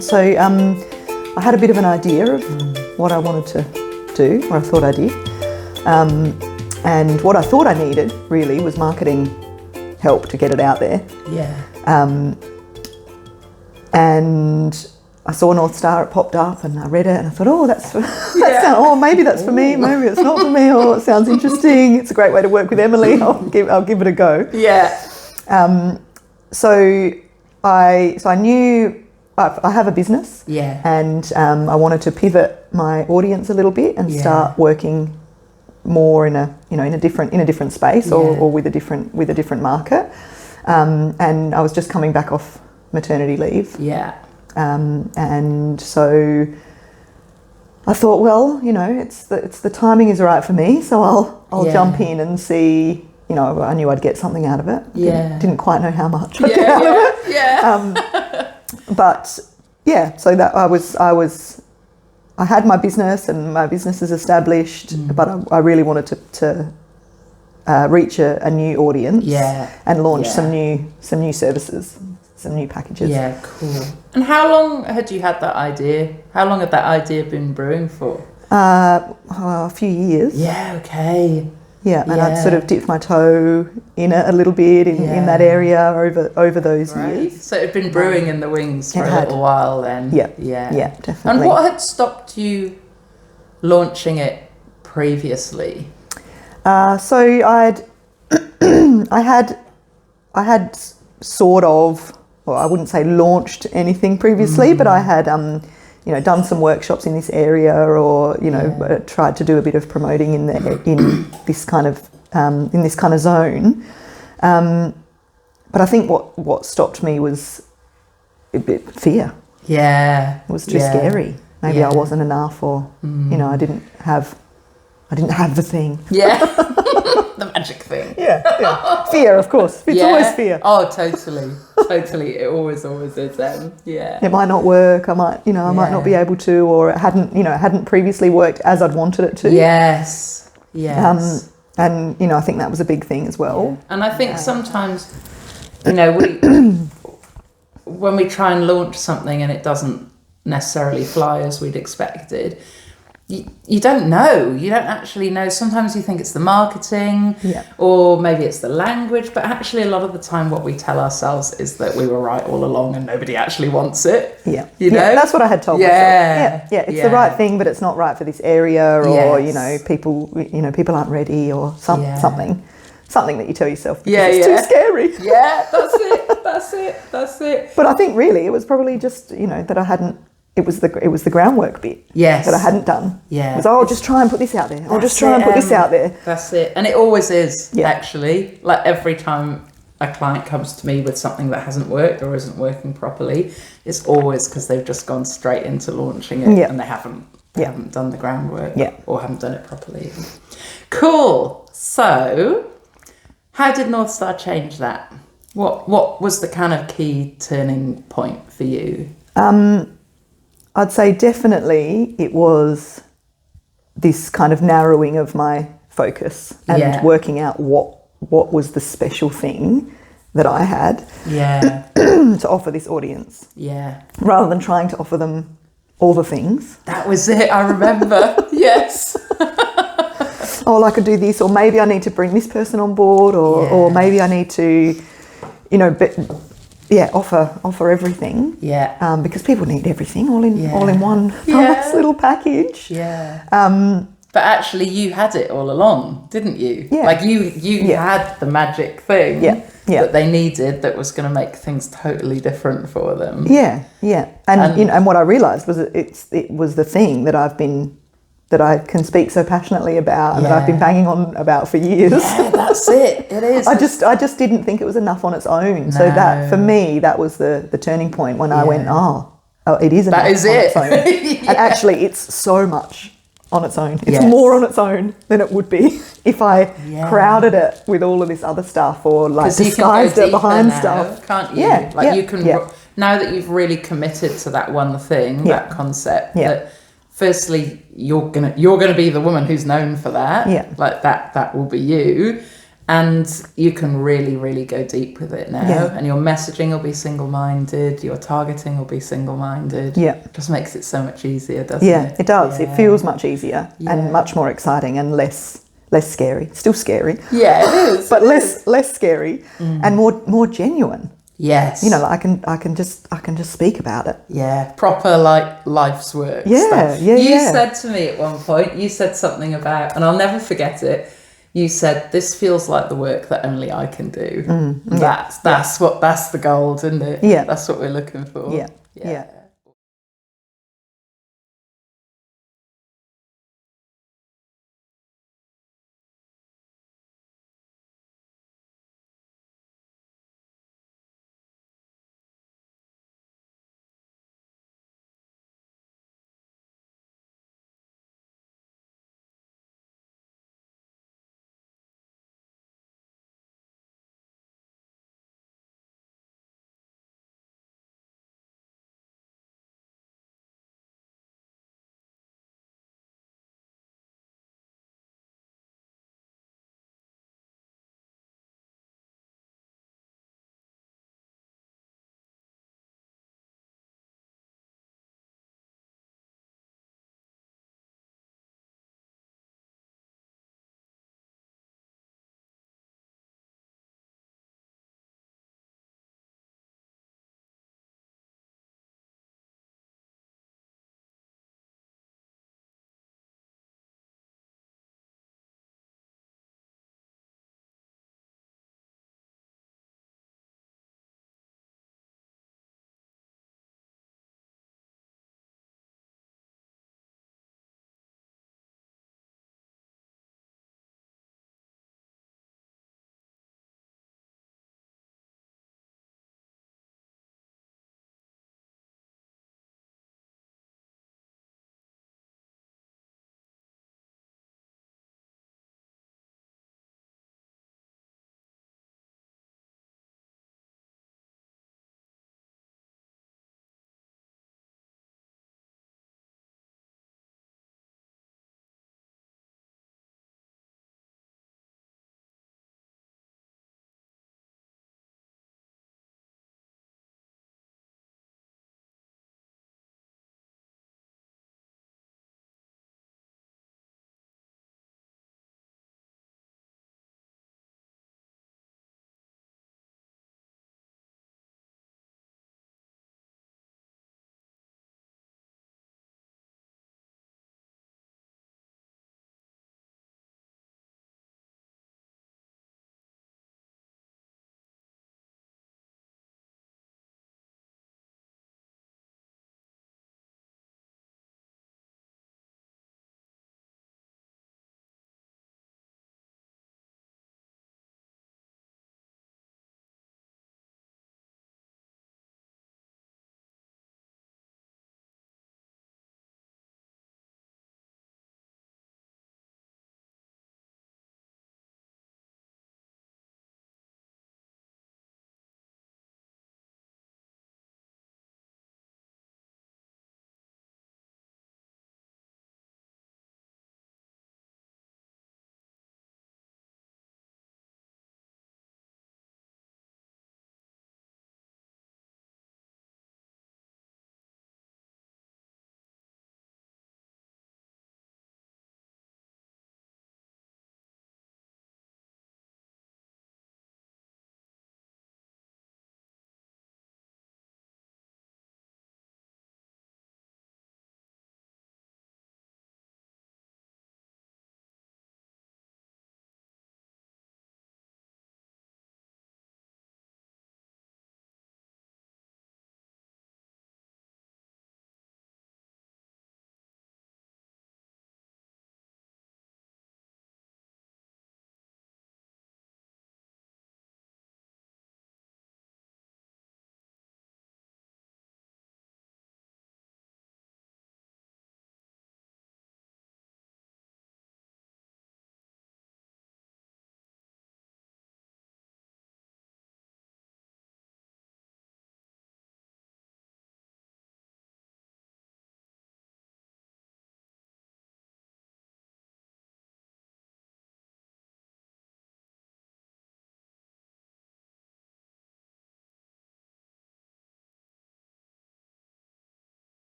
So I had a bit of an idea of what I wanted to do, or I thought I did. And what I thought I needed really was marketing help to get it out there. Yeah. And I saw Northstar, it popped up, and I read it, and I thought, maybe that's for me, maybe it's not for me, or it sounds interesting. It's a great way to work with Emily. I'll give it a go. Yeah. So I knew I have a business. Yeah. And I wanted to pivot my audience a little bit and start working more in a different space or with a different market. And I was just coming back off maternity leave. Yeah. And so I thought, well, it's the timing is right for me, so I'll jump in and see. I knew I'd get something out of it. Yeah. Didn't quite know how much I'd get out of it. Yeah. But yeah, so that I had my business and my business is established, but I really wanted to reach a new audience and launch some new services, some new packages. Yeah, cool. And how long had you had that idea? How long had that idea been brewing for? A few years. Yeah, okay. Yeah, and I'd sort of dipped my toe in it a little bit in that area over those years. So it had been brewing in the wings for a little while then. Yeah, definitely. And what had stopped you launching it previously? So I had sort of, well, I wouldn't say launched anything previously, but I had done some workshops in this area, or tried to do a bit of promoting in this kind of zone. But I think what stopped me was a bit fear. Yeah, it was too scary. Maybe I wasn't enough, or I didn't have the thing. Yeah, the magic thing. Yeah. Fear, of course. It's always fear. Oh, totally. It always is them. Yeah. It might not work. I might not be able to, or it hadn't previously worked as I'd wanted it to. Yes. And I think that was a big thing as well. Yeah. And I think sometimes, when we try and launch something and it doesn't necessarily fly as we'd expected, you don't know. You don't actually know. Sometimes you think it's the marketing or maybe it's the language, but actually a lot of the time what we tell ourselves is that we were right all along and nobody actually wants it. Yeah. That's what I had told myself. Yeah. It's the right thing, but it's not right for this area, or, people aren't ready, or something that you tell yourself because it's too scary. Yeah, that's it. But I think really it was probably just, that I hadn't, it was the groundwork bit that I hadn't done. Yeah. It was, I'll just try and put this out there. I'll just try and put this out there. That's it. And it always is, actually. Like every time a client comes to me with something that hasn't worked or isn't working properly, it's always because they've just gone straight into launching it and they haven't done the groundwork or haven't done it properly. Cool. So how did Northstar change that? What was the kind of key turning point for you? I'd say definitely it was this kind of narrowing of my focus and working out what was the special thing that I had to offer this audience. Yeah. Rather than trying to offer them all the things. That was it, I remember. Yes. Oh, I could do this, or maybe I need to bring this person on board, or maybe I need to, offer everything. Yeah. Because people need everything all in one nice little package. Yeah. But actually, you had it all along, didn't you? Yeah. Like you had the magic thing that they needed that was going to make things totally different for them. Yeah. Yeah. And what I realised was it was the thing that I can speak so passionately about and that I've been banging on about for years. Yeah, that's it. It is. I just didn't think it was enough on its own. No. So that, for me, that was the turning point when I went, it is enough on its own. And actually, it's so much on its own. It's more on its own than it would be if I crowded it with all of this other stuff, or like disguised it behind stuff. Can't you? You can, now that you've really committed to that one thing, that concept, that firstly, you're gonna be the woman who's known for that. Yeah. Like that will be you. And you can really, really go deep with it now. Yeah. And your messaging will be single-minded. Your targeting will be single-minded. Yeah. Just makes it so much easier, doesn't it? Yeah, it does. Yeah. It feels much easier Yeah. and much more exciting and less scary. Still scary. Yeah, it is. But less scary and more genuine. Yes. You know, like I can just speak about it. Yeah, proper like life's work Yeah, stuff. yeah, You yeah. said to me at one point, you said something about, and I'll never forget it. You said, "This feels like the work that only I can do." That's the gold, isn't it? Yeah. That's what we're looking for. Yeah. Yeah.